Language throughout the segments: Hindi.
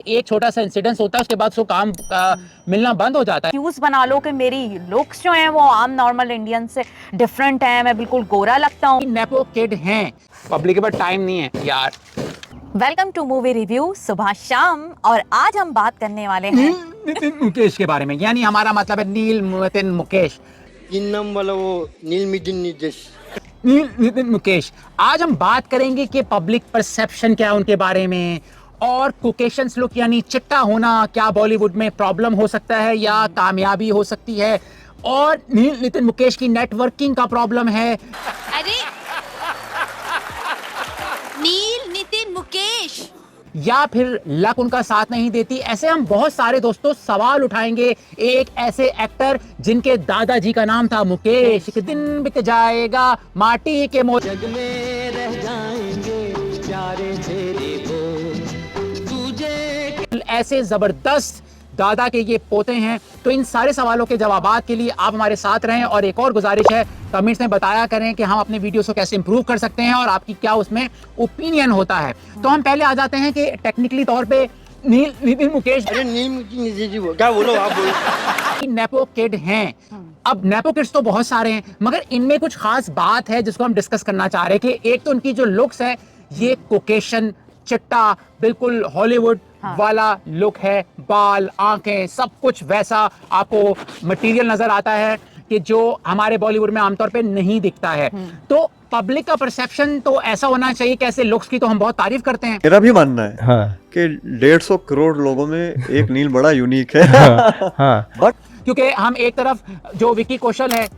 एक छोटा सा इंसिडेंस होता है, उसके बाद उसको काम मिलना बंद हो जाता है। एक्सक्यूज बना लो कि मेरी लुक्स जो हैं वो आम नॉर्मल इंडियन से डिफरेंट हैं, मैं बिल्कुल गोरा लगता हूँ। नेपो किड हैं, पब्लिक के पास टाइम नहीं है यार। वेलकम टू मूवी रिव्यू सुबह शाम, और आज हम बात करने वाले हैं नितिन मुकेश के बारे में, यानी हमारा मतलब है नील नितिन मुकेश। नाम वाला वो नील निर्देश नितिन मुकेश। आज हम बात करेंगे कि पब्लिक परसेप्शन क्या है उनके बारे में, और कोकेशंस लुक यानी चिट्टा होना क्या बॉलीवुड में प्रॉब्लम हो सकता है या कामयाबी हो सकती है, और नील नितिन मुकेश की नेटवर्किंग का प्रॉब्लम है। अरे नील नितिन मुकेश, या फिर लक उनका साथ नहीं देती। ऐसे हम बहुत सारे दोस्तों सवाल उठाएंगे एक ऐसे एक्टर जिनके दादाजी का नाम था मुकेश। एक दिन बिक जाएगा माटी के मोल में रह जाएंगे प्यारे तेरे बोल, तुझे ऐसे जबरदस्त दादा के ये पोते हैं। तो इन सारे सवालों के जवाबात के लिए आप हमारे साथ रहें, और एक और गुजारिश है, कमेंट्स में बताया करें कि हम अपने वीडियोस को कैसे इंप्रूव कर सकते हैं और आपकी क्या उसमें ओपिनियन होता है। तो हम पहले आ जाते हैं कि टेक्निकली तौर पे नितिन मुकेश अरे नील निर्देश जी क्या बोलो आप बोलो। नेपो किड हैं। अब नेपो किड्स तो बहुत सारे हैं, मगर इनमें कुछ खास बात है जिसको हम डिस्कस करना चाह रहे हैं कि एक तो उनकी जो लुक्स है, ये कोकेशन चिट्टा बिल्कुल हॉलीवुड वाला लुक है, बाल आंखें सब कुछ वैसा आपको मटेरियल नजर आता है कि जो हमारे बॉलीवुड में आमतौर पे नहीं दिखता है। तो पब्लिक का परसेप्शन तो ऐसा होना चाहिए कि ऐसे लुक्स की तो हम बहुत तारीफ करते हैं। मेरा भी मानना है हाँ। कि 150 करोड़ लोगों में एक नील बड़ा यूनिक है। हाँ। बट क्योंकि हम एक तरफ जो विकी कौशल है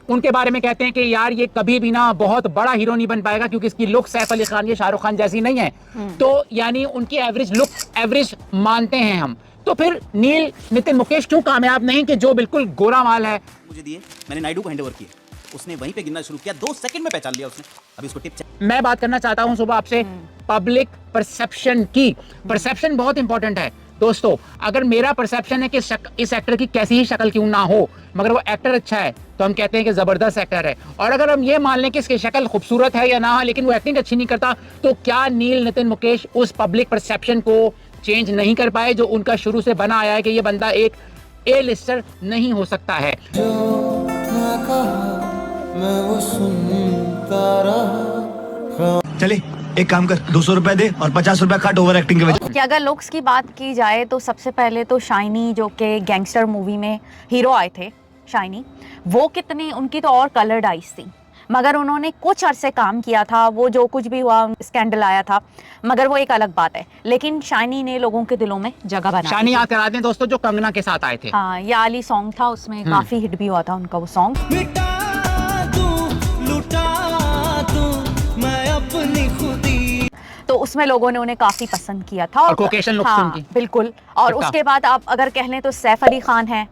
उनके बारे में कहते हैं कि यार ये कभी भी ना बहुत बड़ा हीरो नहीं बन पाएगा क्योंकि इसकी लुक सैफ अली खान या शाहरुख खान जैसी नहीं है। तो यानी उनकी एवरेज लुक एवरेज मानते हैं हम। तो फिर नील नितिन मुकेश क्यों कामयाब नहीं कि जो बिल्कुल गोरा माल है। मुझे दिए, मैंने नायडू को हैंडओवर किया, उसने वहीं पे गिनना शुरू किया, 2 सेकंड में पहचान लिया उसने। अभी उसको टिप मैं बात करना चाहता हूं सुबह आपसे पब्लिक परसेप्शन की। परसेप्शन बहुत इंपॉर्टेंट है दोस्तों। अगर मेरा परसेप्शन है कि इस एक्टर की कैसी ही शक्ल क्यों ना हो, मगर वो एक्टर अच्छा है, तो हम कहते हैं कि जबरदस्त एक्टर है। और अगर हम ये मान लें कि इसकी शक्ल खूबसूरत है या ना हो, लेकिन वो एक्टिंग अच्छी नहीं करता, तो क्या नील नितिन मुकेश उस पब्लिक परसेप्शन को चेंज नहीं कर पाए जो उनका शुरू से बना आया है कि ये बंदा एक ए लिस्टर नहीं हो सकता है। चले एक काम कर, 200 रुपए दे और 50 रुपए काट ओवर एक्टिंग के वजह। कि अगर लुक्स की बात की जाए तो सबसे पहले तो शाइनी, जो कि गैंगस्टर मूवी में हीरो आए थे, शाइनी, वो कितनी, उनकी तो और कलर्ड आईज थी, मगर उन्होंने कुछ अरसे काम किया था, वो जो कुछ भी हुआ स्कैंडल आया था, मगर वो एक अलग बात है। लेकिन शाइनी ने लोगों के दिलों में जगह बना। शाइनी याद करा दें दोस्तों, जो कंगना के साथ आए थे। हाँ, ये आली सॉन्ग था, उसमें काफी हिट भी हुआ था उनका वो सॉन्ग। तो उसमें लोगों ने उन्हें काफी पसंद किया था। और कोकेशन लुक्स हाँ, उनकी। बिल्कुल। और उसके बाद आप अगर कह लें तो सैफ अली खान है,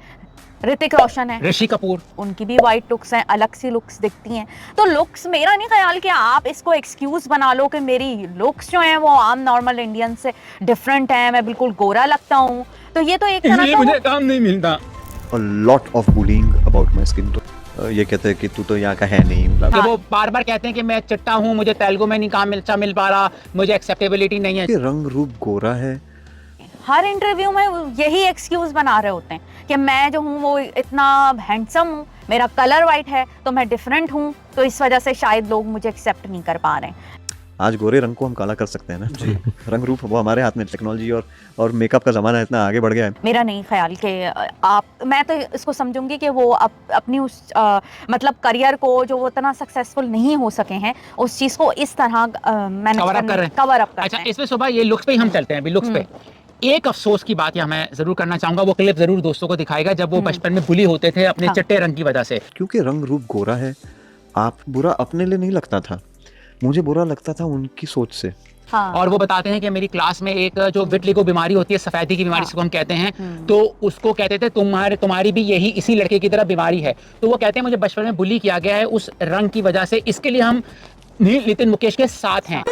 ऋतिक रोशन है, ऋषि कपूर, उनकी भी वाइट लुक्स हैं, अलग सी लुक्स दिखती हैं। तो लुक्स, मेरा नहीं ख्याल कि आप इसको एक्सक्यूज बना लो कि मेरी लुक्स जो हैं वो आम नॉर्मल इंडियन से डिफरेंट हैं, मैं बिल्कुल गोरा लगता हूँ। तो ये तो एक तरह का मुझे काम नहीं मिलता। a lot of bullying about my skin. तो ये कहते हैं कि तू तो यहाँ का है नहीं। कि वो बार बार कहते हैं कि मैं चिट्टा हूँ, मुझे तेलुगु में नहीं काम मिल पा रहा, मुझे एक्सेप्टेबिलिटी नहीं है। कि रंग रूप गोरा है। हर इंटरव्यू में यही एक्सक्यूज बना रहे होते हैं कि मैं जो हूँ वो इतना हैंडसम हूँ, मेरा कलर वाइट है, तो मैं डिफरेंट हूँ, तो इस वजह से शायद लोग मुझे एक्सेप्ट नहीं कर पा रहे हैं। आज गोरे रंग को हम काला कर सकते हैं ना जी। रंग रूप वो हमारे हाथ में। टेक्नोलॉजी और मेकअप का जमाना इतना आगे बढ़ गया है। मेरा नहीं ख्याल कि आप, मैं तो इसको समझूंगी कि वो अपनी उस मतलब करियर को जो वो इतना सक्सेसफुल नहीं हो सके हैं, उस चीज़ को इस तरह मैनेज कवर अप कर रहे हैं। कवर अप कर अच्छा, रहे हैं। इसमें सुबह ये लुक्स पे ही हम चलते हैं। अभी लुक्स पे एक अफसोस की बात यहाँ मैं जरूर करना चाहूंगा, वो क्लिप जरूर दोस्तों को दिखाएगा जब वो बचपन में बुली होते थे अपने चिट्टे रंग की वजह से। क्योंकि रंग रूप गोरा है, आप बुरा अपने लिए नहीं लगता था, मुझे बुरा लगता था उनकी सोच से। हाँ। और वो बताते हैं कि मेरी क्लास में एक जो विटलिगो बीमारी होती है, सफेदी की बीमारी जिसको हम कहते हैं, तो उसको कहते थे तुम्हारी भी यही इसी लड़के की तरह बीमारी है। तो वो कहते हैं मुझे बचपन में बुली किया गया है उस रंग की वजह से, इसके लिए हम नितिन मुकेश के साथ हैं।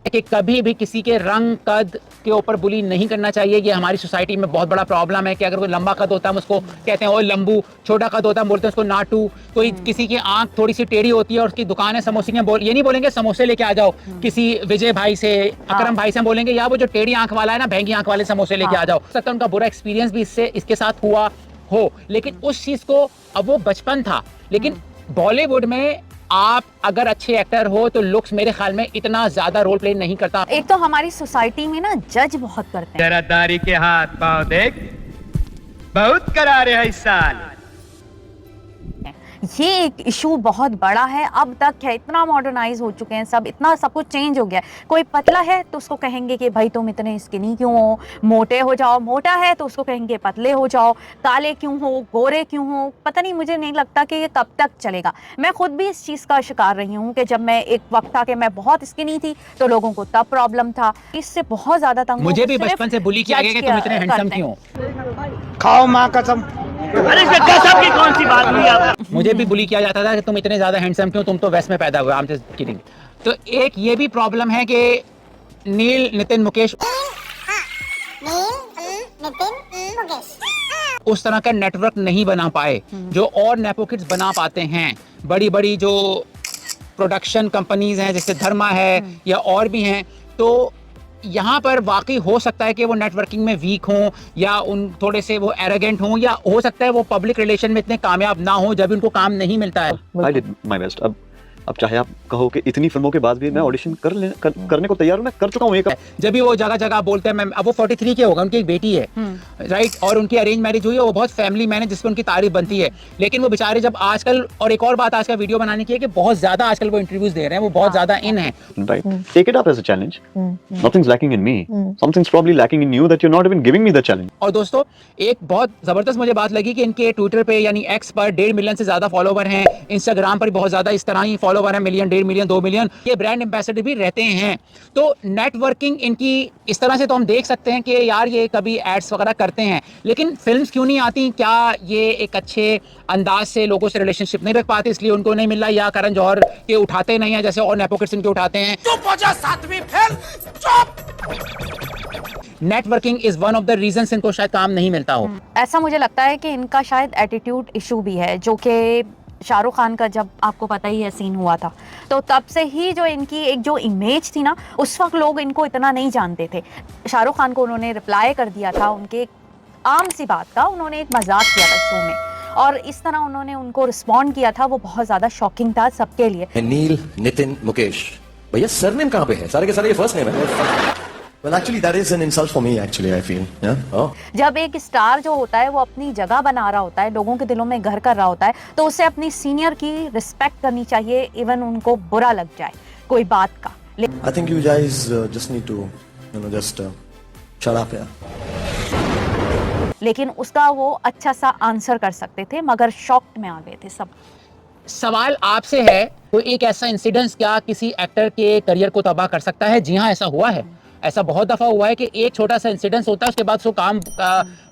कि कभी भी किसी के रंग कद के ऊपर बुली नहीं करना चाहिए। ये हमारी सोसाइटी में बहुत बड़ा प्रॉब्लम है कि अगर कोई लंबा कद होता है हम उसको कहते हैं ओ लंबू, छोटा कद होता है हम बोलते हैं उसको नाटू। कोई किसी की आंख थोड़ी सी टेढ़ी होती है और उसकी दुकान है समोसे की, ये नहीं बोलेंगे समोसे लेके आ जाओ। किसी विजय भाई से, अकरम भाई से हम बोलेंगे या वो जो टेढ़ी आंख वाला है ना, भैंगी आंख वाले समोसे लेके आ जाओ। सकता है उनका बुरा एक्सपीरियंस भी इसके साथ हुआ हो, लेकिन उस चीज को, अब वो बचपन था, लेकिन बॉलीवुड में आप अगर अच्छे एक्टर हो तो लुक्स मेरे ख्याल में इतना ज्यादा रोल प्ले नहीं करता। एक तो हमारी सोसाइटी में ना जज बहुत करते हैं। जरा दाढ़ी के हाथ पाँव देख, बहुत करारे है इस साल। ये एक इशू बहुत बड़ा है, अब तक है, इतना मॉडर्नाइज हो चुके हैं सब, इतना सब कुछ चेंज हो गया है। कोई पतला है तो उसको कहेंगे कि भाई तुम इतने स्किनी क्यों हो, मोटे हो जाओ, मोटा है तो उसको कहेंगे पतले हो जाओ, काले क्यों हो, गोरे क्यों हो। पता नहीं, मुझे नहीं लगता कि ये कब तक चलेगा। मैं खुद भी इस चीज़ का शिकार रही हूँ कि जब मैं एक वक्त था कि मैं बहुत स्किनी थी तो लोगों को तब प्रॉब्लम था, इससे बहुत ज़्यादा तंग। मुझे भी बचपन से बुली किया गया कि तुम इतने हैंडसम क्यों। खाओ माँ कसम। अरे इसमें गजब की कौन सी बात हुई आप? मुझे भी बुली किया जाता था कि तुम इतने ज्यादा हैंडसम क्यों, तुम तो वेस्ट में पैदा हुए। I am just kidding. तो एक ये भी प्रॉब्लम है कि नील, नितिन, मुकेश उस तरह का नेटवर्क नहीं बना पाए जो और नेपो किड्स बना पाते हैं। बड़ी बड़ी जो प्रोडक्शन कंपनीज हैं जैसे धर्मा है या और भी हैं, तो यहाँ पर वाकई हो सकता है कि वो नेटवर्किंग में वीक हों या उन थोड़े से वो एरोगेंट हों, या हो सकता है वो पब्लिक रिलेशन में इतने कामयाब ना हो जब उनको काम नहीं मिलता है। I did my best. अब चाहे आप कहो कि इतनी फिल्मों के बाद भी मैं ऑडिशन करने को तैयार हूँ, मैं कर चुका हूँ एक। जब भी वो जगह जगह बोलते हैं, मैं अब वो 43 के होगा, उनकी एक बेटी है राइट, और उनकी अरेंज मैरिज हुई है, वो बहुत फैमिली मैन है जिसपे उनकी तारीफ बनती है। लेकिन वो बेचारे जब आजकल, और एक और बात आज का वीडियो बनाने की है कि बहुत ज्यादा आजकल वो इंटरव्यूज दे रहे हैं, वो बहुत ज्यादा इन है। Right. Take it up as a challenge. Nothing's lacking in me. Something's probably lacking in you that you're not even giving me the challenge. और दोस्तों एक बहुत जबरदस्त मुझे बात लगी कि इनके ट्विटर पे यानी एक्स पर 1.5 मिलियन से ज्यादा फॉलोवर हैं, इंस्टाग्राम पर बहुत ज्यादा इस तरह ही फॉलोवर हैं, मिलियन, 1.5 मिलियन, 2 मिलियन। ये ब्रांड एम्बेसडर भी रहते हैं। तो नेटवर्किंग इनकी इस तरह से तो हम देख सकते हैं कि यार ये कभी एड्स वगैरह करते हैं, लेकिन फिल्म्स क्यों नहीं आती? क्या ये एक अच्छे अंदाज से लोगों से रिलेशनशिप नहीं रख पाते इसलिए उनको नहीं मिल रहा, या करण जौहर के उठाते नहीं है जैसे और नेपो किड्स इनके उठाते हैं? Networking is one of the reasons इनको शायद काम नहीं मिलता हो। ऐसा मुझे लगता है कि इनका शायद एटीट्यूड इशू भी है, जो कि शाहरुख खान का जब आपको पता ही है सीन हुआ था, तो तब से ही जो इनकी एक जो इमेज थी ना, उस वक्त लोग इनको इतना नहीं जानते थे। शाहरुख खान को उन्होंने रिप्लाई कर दिया था उनके आम सी बात का, उन्होंने एक मजाक किया था शो में, और इस तरह उन्होंने उनको रिस्पॉन्ड किया था, वो बहुत ज़्यादा शॉकिंग था सबके लिए। नील, नितिन, मुकेश, भैया सरनेम कहाँ पे है? सारे के सारे ये फर्स्ट नेम है। Well, actually, that is an insult for me. Actually, I feel. Yeah. Oh. जब एक स्टार जो होता है वो अपनी जगह बना रहा होता है, लोगों के दिलों में घर कर रहा होता है, तो उसे अपनी सीनियर की रिस्पेक्ट करनी चाहिए, इवन उनको बुरा लग जाए कोई बात का। I think you guys just need to, just shut up, yeah. लेकिन उसका वो अच्छा सा आंसर कर सकते थे, मगर शॉक्ड में आ गए थे सब। सवाल आपसे है, कोई एक ऐसा इंसिडेंस क्या किसी एक्टर के करियर को तबाह कर सकता है? जी हाँ, ऐसा हुआ है। ऐसा बहुत दफा हुआ है कि एक छोटा सा इंसिडेंस होता है, उसके बाद उसको काम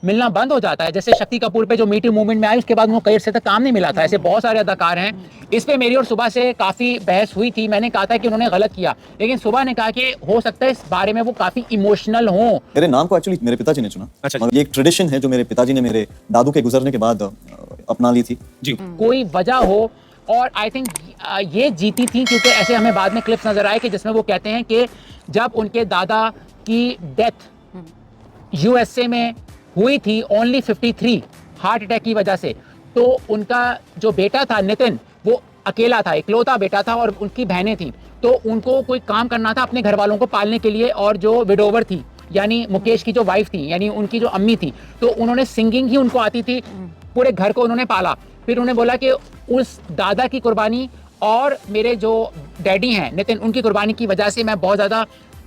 मिलना बंद हो जाता है। जैसे शक्ति कपूर पे जो मी टू मूवमेंट में आई, उसके बाद उनको करियर से तक काम नहीं मिला था। ऐसे बहुत सारे अदाकार हैं। इस पे मेरी और सुबह से काफ़ी बहस हुई थी। मैंने कहा था कि उन्होंने गलत किया, लेकिन सुबह ने कहा कि हो सकता है इस बारे में वो काफ़ी इमोशनल हों। मेरे नाम को एक्चुअली मेरे पिताजी ने चुना। अच्छा। ये एक ट्रेडिशन है जो मेरे पिताजी ने मेरे दादू के गुजरने के बाद अपना ली थी जी। कोई वजह हो, और आई थिंक ये जीती थी क्योंकि ऐसे हमें बाद में क्लिप्स नजर आए कि जिसमें वो कहते हैं कि जब उनके दादा की डेथ यूएसए में हुई थी ओनली 53 हार्ट अटैक की वजह से, तो उनका जो बेटा था नितिन, वो अकेला था, इकलौता बेटा था, और उनकी बहनें थी, तो उनको कोई काम करना था अपने घर वालों को पालने के लिए। और जो विडोवर थी यानी मुकेश की जो वाइफ थी, यानी उनकी जो अम्मी थी, तो उन्होंने सिंगिंग ही उनको आती थी, पूरे घर को उन्होंने पाला। फिर उन्होंने बोला कि उस दादा की कुर्बानी और मेरे जो डैडी हैं नितिन, उनकी कुर्बानी की वजह से मैं बहुत ज़्यादा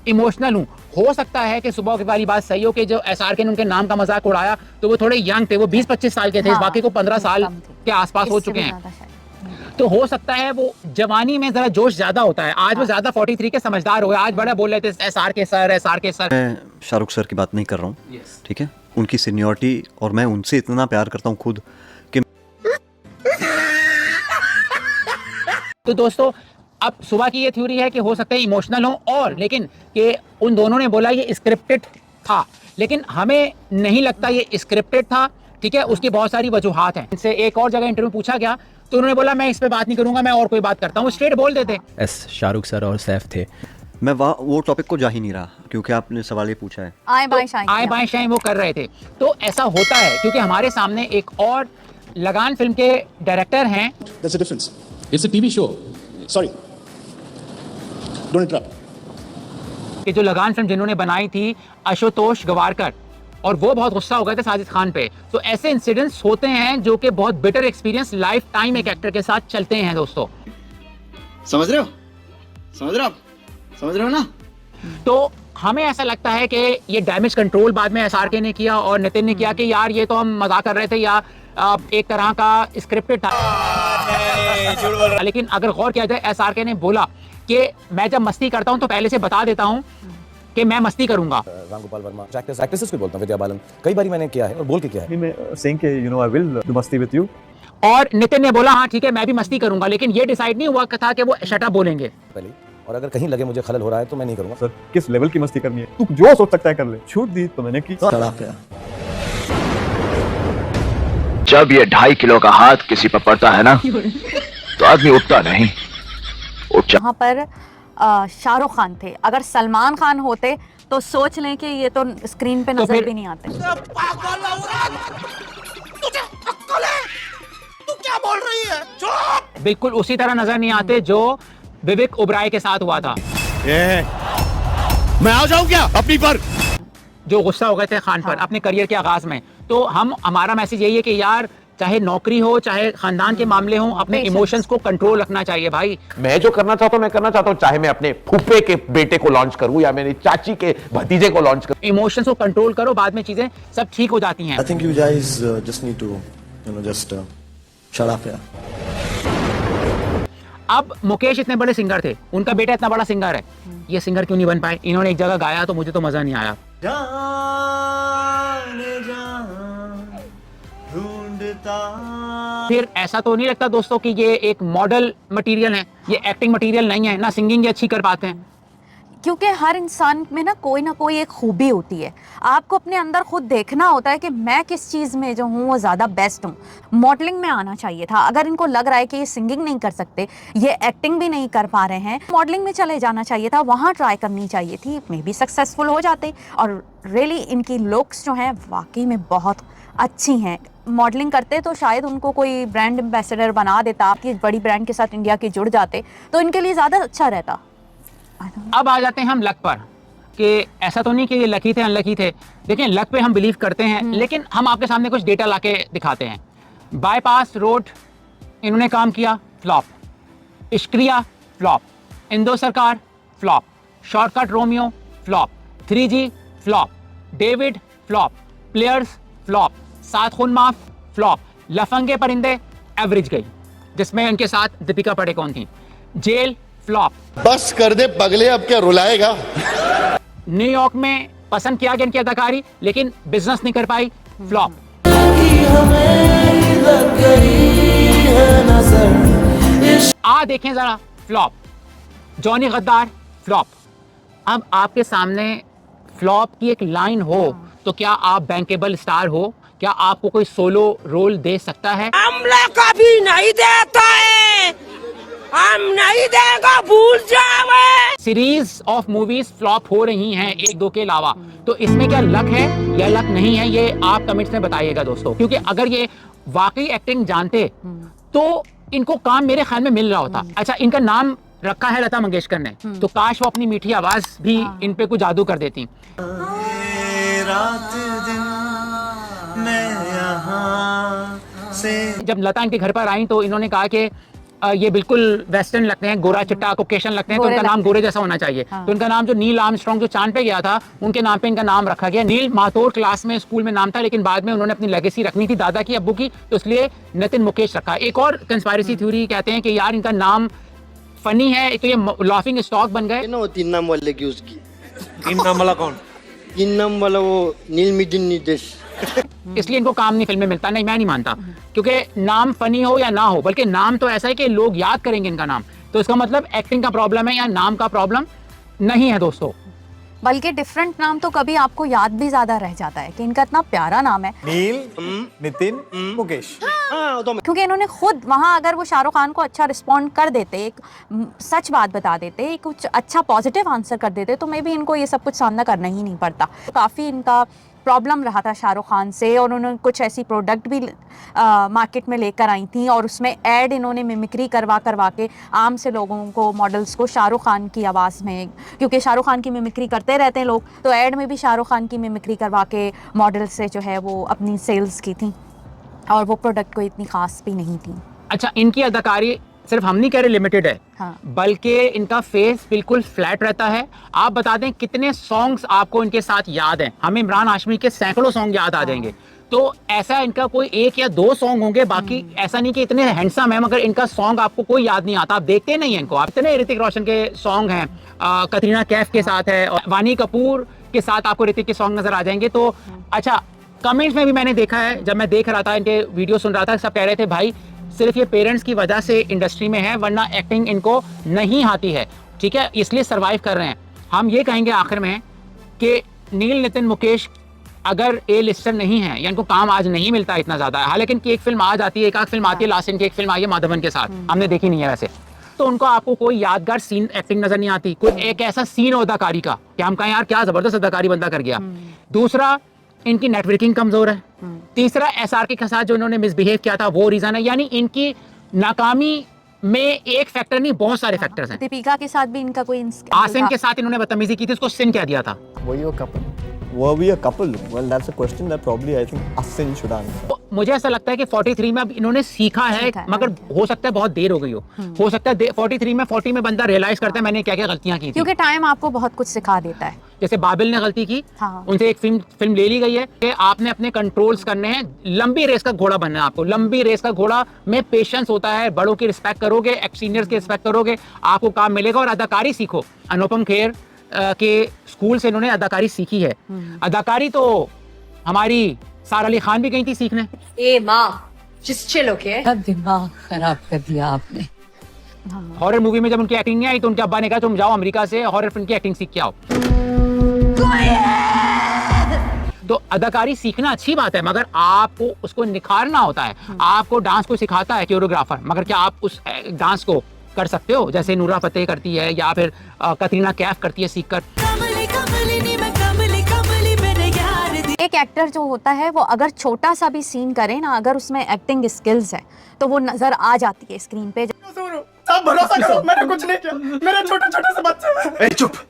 इमोशनल हूँ। हो सकता है कि सुबह वाली बात सही हो कि जो एसआरके ने उनके नाम का मजाक उड़ाया तो वो थोड़े यंग थे, वो 20-25 साल के थे, हाँ, बाकी को 15 साल के आसपास हो चुके हैं। तो हो सकता है वो जवानी में जरा जोश ज्यादा होता है। आज वो ज्यादा 43 के समझदार हो गए, आज बड़ा बोल रहे थे एसआरके सर। मैं शाहरुख सर की बात नहीं कर रहा हूँ, ठीक है? उनकी सीनियरिटी और मैं उनसे इतना प्यार करता हूँ खुद कि तो दोस्तों अब सुबह की ये थ्योरी है कि हो सकता है इमोशनल हो, और लेकिन कि उन दोनों ने बोला ये स्क्रिप्टेड था, लेकिन हमें नहीं लगता ये स्क्रिप्टेड था। ठीक है, उसकी बहुत सारी वजूहात हैं। इनसे एक और जगह इंटरव्यू पूछा गया तो उन्होंने बोला मैं इस पे बात नहीं करूंगा, मैं और कोई बात करता हूँ, स्ट्रेट बोल देते। शाहरुख सर और सैफ थे। मैं वो टॉपिक को जा ही नहीं रहा क्योंकि आपने सवाल ये पूछा है। आए बाएं शाइन आए बाएं शाइन वो कर रहे थे। तो ऐसा होता है क्योंकि हमारे सामने एक और लगान फिल्म के डायरेक्टर हैं। There's a difference. It's a TV show. Sorry. Don't interrupt. कि जो लगान फिल्म जिन्होंने बनाई थी आशुतोष गवारकर, और वो बहुत गुस्सा हो गए थे साजिद खान पे। तो ऐसे इंसिडेंट्स होते हैं जो कि बहुत बिटर एक्सपीरियंस लाइफ टाइम एक एक्टर के साथ चलते हैं दोस्तों। समझ रहे हो? समझ रहे हो आप? समझ रहे हो ना? तो हमें ऐसा लगता है कि ये डैमेज कंट्रोल बाद में एसआरके ने किया और नितिन ने किया कि यार ये तो हम मजाक कर रहे थे या एक तरह का स्क्रिप्टेड था। लेकिन अगर गौर किया जाए, एसआरके ने बोला कि मैं जब मस्ती करता हूं तो पहले से बता देता हूं कि मैं मस्ती करूंगा। रामगोपाल वर्मा एक्ट्रेसेस को बोलता हूँ, विद्या बालन कई बार मैंने किया है और बोल के किया है। मैं सेइंग कि you know I will do मस्ती विद यू। और नितिन ने बोला हाँ ठीक है मैं भी मस्ती करूंगा, लेकिन ये डिसाइड नहीं हुआ था कि वो शट अप बोलेंगे। पहले, और अगर कहीं लगे मुझे खलल हो रहा है तो मैं नहीं करूंगा। सर किस लेवल की मस्ती करनी है, तू जो सोच सकता है कर ले। छूट दी तो मैंने की। जब ये 2.5 किलो का हाथ किसी पर पड़ता है ना तो आदमी उठता नहीं। यहाँ पर शाहरुख खान थे, अगर सलमान खान होते तो सोच लें कि ये तो स्क्रीन पे नजर भी नहीं आते। बिल्कुल उसी तरह नजर नहीं आते जो विवेक ओबराय के साथ हुआ था। मैं आ जाऊं क्या अपनी पर? जो गुस्सा हो गए थे खान पर अपने करियर के आगाज में। तो हमारा मैसेज यही है कि यार चाहे नौकरी हो चाहे खानदान के मामले हो, अपने इमोशंस को कंट्रोल रखना चाहिए भाई। मैं जो करना चाहता हूं मैं करना चाहता हूं, चाहे मैं अपने फूफे के बेटे को लॉन्च करूं या मेरी चाची के भतीजे को लॉन्च करूं। इमोशंस को कंट्रोल करो, बाद में चीजें सब ठीक हो जाती हैं। I think you guys just need to just shut up यार। अब मुकेश इतने बड़े सिंगर थे, उनका बेटा इतना बड़ा सिंगर है, ये सिंगर क्यों नहीं बन पाए? इन्होंने एक जगह गाया तो मुझे तो मजा नहीं आया। फिर ऐसा तो नहीं लगता दोस्तों कि ये एक मॉडल मटेरियल है, ये एक्टिंग मटेरियल नहीं है, ना सिंगिंग ये अच्छी कर पाते हैं। क्योंकि हर इंसान में ना कोई एक खूबी होती है, आपको अपने अंदर खुद देखना होता है कि मैं किस चीज़ में जो हूँ वो ज़्यादा बेस्ट हूँ। मॉडलिंग में आना चाहिए था, अगर इनको लग रहा है कि ये सिंगिंग नहीं कर सकते, ये एक्टिंग भी नहीं कर पा रहे हैं, मॉडलिंग में चले जाना चाहिए था, वहाँ ट्राई करनी चाहिए थी, मे बी सक्सेसफुल हो जाते। और रियली इनकी लुक्स जो हैं वाकई में बहुत अच्छी हैं। मॉडलिंग करते तो शायद उनको कोई ब्रांड एम्बेसडर बना देता, कि बड़ी ब्रांड के साथ इंडिया के जुड़ जाते तो इनके लिए ज़्यादा अच्छा रहता। अब आ जाते हैं हम लक पर, कि ऐसा तो नहीं कि ये लकी थे अनलकी थे। देखिए लक पे हम बिलीव करते हैं, लेकिन हम आपके सामने कुछ डेटा लाके दिखाते हैं। बाईपास रोड इन्होंने काम किया, फ्लॉप। इश्क्रिया फ्लॉप। इंदो सरकार flop. Shortcut Romeo flop. 3G flop. David flop. Players flop. सात खून माफ फ्लॉप। लफंगे परिंदे एवरेज गई, जिसमें उनके साथ दीपिका पादुकोण थी। जेल फ्लॉप। बस कर दे पगले, अब क्या रुलाएगा? न्यूयॉर्क में पसंद किया गया इनकी अदाकारी, लेकिन बिजनेस नहीं कर पाई, फ्लॉप। देखें जरा, फ्लॉप। जॉनी गद्दार फ्लॉप। अब आपके सामने फ्लॉप की एक लाइन हो तो क्या आप बैंकेबल स्टार हो? क्या आपको कोई सोलो रोल दे सकता है? हमला कभी नहीं देता है, हम नहीं देगा, भूल जाओ। सीरीज ऑफ मूवीज फ्लॉप हो रही हैं, एक दो के अलावा। तो इसमें क्या लक है या लक नहीं है, ये आप कमेंट्स में बताइएगा दोस्तों। क्योंकि अगर ये वाकई एक्टिंग जानते तो इनको काम मेरे ख्याल में मिल रहा होता। अच्छा, इनका नाम रखा है लता मंगेशकर ने, तो काश वो अपनी मीठी आवाज भी इन पे कुछ जादू कर देती। जब लता इनके घर पर आई तो इन्होंने कहा कि ये बिल्कुल वेस्टर्न लगते हैं, गोरा चिट्टा कोकेशन लगते हैं, तो इनका नाम गोरे जैसा होना चाहिए। तो इनका नाम जो नील आर्मस्ट्रांग जो चांद पे गया था, उनके नाम पे इनका नाम रखा गया। नील माथोर क्लास में स्कूल में नाम था, लेकिन बाद में उन्होंने अपनी लेगेसी रखनी थी दादा की अब्बू की, तो इसलिए नितिन मुकेश रखा। एक और कंस्पायरेसी थ्योरी कहते हैं कि यार इनका नाम फनी है तो ये लाफिंग स्टॉक बन गए। तीन नाम वाले की उसकी। तीन नाम वाला कौन? तीन नाम वाला वो नील मिडिन निर्देश। इसलिए इनको काम नहीं फिल्म में मिलता। नहीं, मैं नहीं मानता, क्योंकि नाम फनी हो या ना हो, बल्कि नाम तो ऐसा है कि लोग याद करेंगे इनका नाम। तो इसका मतलब एक्टिंग का प्रॉब्लम है या नाम का प्रॉब्लम नहीं है दोस्तों। बल्कि डिफरेंट नाम तो कभी आपको याद भी ज्यादा रह जाता है कि इनका इतना प्यारा नाम है। नील, नितिन, मुकेश। क्योंकि इन्होंने खुद वहाँ अगर वो शाहरुख खान को अच्छा रिस्पॉन्ड कर देते, एक सच बात बता देते, कुछ अच्छा पॉजिटिव आंसर कर देते, तो मे बी इनको ये सब कुछ सामना करना ही नहीं पड़ता। काफ़ी इनका प्रॉब्लम रहा था शाहरुख खान से, और उन्होंने कुछ ऐसी प्रोडक्ट भी मार्केट में लेकर आई थी और उसमें ऐड इन्होंने मिमिक्री करवा के आम से लोगों को, मॉडल्स को शाहरुख खान की आवाज़ में, क्योंकि शाहरुख खान की मिमिक्री करते रहते हैं लोग, तो ऐड में भी शाहरुख खान की मिमिक्री करवा के मॉडल से जो है वो अपनी सेल्स की थी, और वो प्रोडक्ट कोई इतनी खास भी नहीं थी। अच्छा, इनकी अदाकारी सिर्फ हम नहीं कह रहे लिमिटेड है, हाँ। बल्कि इनका फेस बिल्कुल फ्लैट रहता है। आप बता दें कितने सॉन्ग्स आपको इनके साथ याद हैं? हमें इमरान हाशमी के सैकड़ों सॉन्ग याद आ जाएंगे। तो ऐसा इनका कोई एक या दो सॉन्ग होंगे, बाकी ऐसा नहीं कि इतने हैंडसम है मगर इनका सॉन्ग आपको कोई याद नहीं आता, आप देखते नहीं है इनको। आप इतने ऋतिक रोशन के सॉन्ग हैं, कतरीना कैफ के साथ है, और वानी कपूर के साथ आपको ऋतिक के सॉन्ग नजर आ जाएंगे। तो अच्छा, कमेंट्स में भी मैंने देखा है, जब मैं देख रहा था इनके वीडियो सुन रहा था, सब कह रहे थे भाई सिर्फ ये पेरेंट्स की वजह से इंडस्ट्री में है, वरना एक्टिंग इनको नहीं आती है, ठीक है, इसलिए सरवाइव कर रहे हैं। हम ये कहेंगे आखिर में कि नील, नितिन, मुकेश अगर ए लिस्टर नहीं है या इनको काम आज नहीं मिलता इतना ज्यादा, हालांकि इनकी एक फिल्म आज आती है, एक आध फिल्म आती है, लास्ट इनकी एक फिल्म आई है माधवन के साथ, हमने देखी नहीं है वैसे, तो उनको आपको कोई यादगार सीन एक्टिंग नजर नहीं आती, कोई एक ऐसा सीन हो अदाकारी का कि हम कहें यार क्या जबरदस्त अदाकारी बंदा कर गया। दूसरा, इनकी नेटवर्किंग कमजोर है। तीसरा, एसआरके के साथ जो इन्होंने मिसबिहेव किया था वो रीजन है। यानी इनकी नाकामी में एक फैक्टर नहीं, बहुत सारे फैक्टर्स हैं। दीपिका के साथ भी इनका कोई आसिम के साथ इन्होंने बदतमीजी की थी, उसको सिन कह दिया था। Were we a couple? Well, that's a question that probably I think Asin should answer. तो मुझे ऐसा लगता है कि 43 में अब इन्होंने सीखा है, मगर हो सकता है बहुत देर हो गई हो सकता है 43 में 40 में बंदा रियलाइज करता है मैंने क्या क्या गलतियां की थी, क्योंकि टाइम आपको बहुत कुछ सिखा देता है। जैसे बाबिल ने गलती की, हाँ। उनसे एक फिल्म ले ली गई है कि आपने अपने कंट्रोल्स करने हैं, लंबी रेस का घोड़ा बनना है आपको। लंबी रेस का घोड़ा में पेशेंस होता है, बड़ों की रिस्पेक्ट करोगे, सीनियर्स की रिस्पेक्ट करोगे, आपको काम मिलेगा। और अदाकारी सीखो। अनुपम खेर के स्कूल से इन्होंने अदाकारी सीखी है। अदाकारी तो हमारी सारा अली खान भी गई थी सीखने। ए माँ, just chill, okay? दिमाग खराब कर दिया आपने। हॉरर मूवी में जब उनकी एक्टिंग नहीं आई तो उनके अब्बा ने कहा तुम जाओ अमेरिका से हॉरर फिल्म की एक्टिंग सीख के आओ। तो अदाकारी सीखना अच्छी बात है, मगर आपको उसको निखारना होता है। आपको डांस को सिखाता है कोरियोग्राफर, मगर क्या आप उस डांस को कर सकते हो जैसे नूरा फतेह करती है या फिर कतरीना कैफ करती है सीखकर? एक एक्टर जो होता है वो अगर छोटा सा भी सीन करे ना, अगर उसमें एक्टिंग स्किल्स है तो वो नजर आ जाती है स्क्रीन पे। आप भरोसा करो, मैंने कुछ नहीं किया, मेरे छोटे छोटे से बच्चे। ए चुप।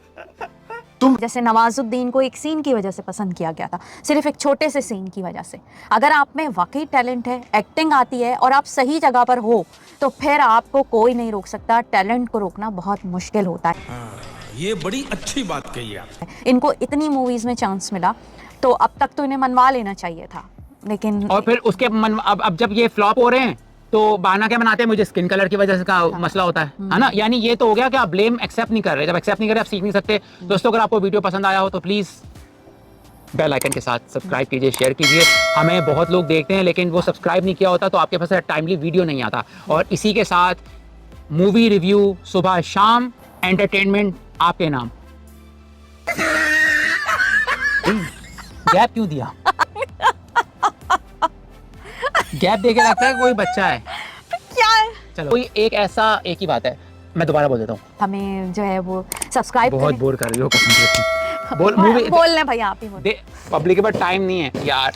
जैसे नवाजुद्दीन को एक सीन की वजह से पसंद किया गया था, सिर्फ एक छोटे से सीन की वजह से। अगर आप में वाकई टैलेंट है, एक्टिंग आती है और आप सही जगह पर हो, तो फिर आपको कोई नहीं रोक सकता। टैलेंट को रोकना बहुत मुश्किल होता है। ये बड़ी अच्छी बात कही आप। इनको इतनी मूवीज में चांस मिला तो अब तक तो इन्हें मनवा लेना चाहिए था, लेकिन और फिर उसके अब जब ये फ्लॉप हो रहे हैं तो बहाना क्या बनाते हैं, मुझे स्किन कलर की वजह से का मसला होता है ना। यानी ये तो हो गया कि आप ब्लेम एक्सेप्ट नहीं कर रहे। जब एक्सेप्ट नहीं कर रहे आप सीख नहीं सकते। दोस्तों, अगर आपको वीडियो पसंद आया हो तो प्लीज बेल आइकन के साथ सब्सक्राइब कीजिए, शेयर कीजिए। हमें बहुत लोग देखते हैं लेकिन वो सब्सक्राइब नहीं किया होता तो आपके पास टाइमली वीडियो नहीं आता। और इसी के साथ मूवी रिव्यू सुबह शाम, एंटरटेनमेंट आपके नाम। गैप क्यों दिया? गैप देके लगता है कोई बच्चा है क्या है? चलो, कोई एक ही बात है, मैं दोबारा बोल देता हूँ। हमें जो है वो सब्सक्राइब बहुत बोर कर रही हो कसम से। बोल लें भैया, आप ही बोल। पब्लिक के पास टाइम नहीं है यार।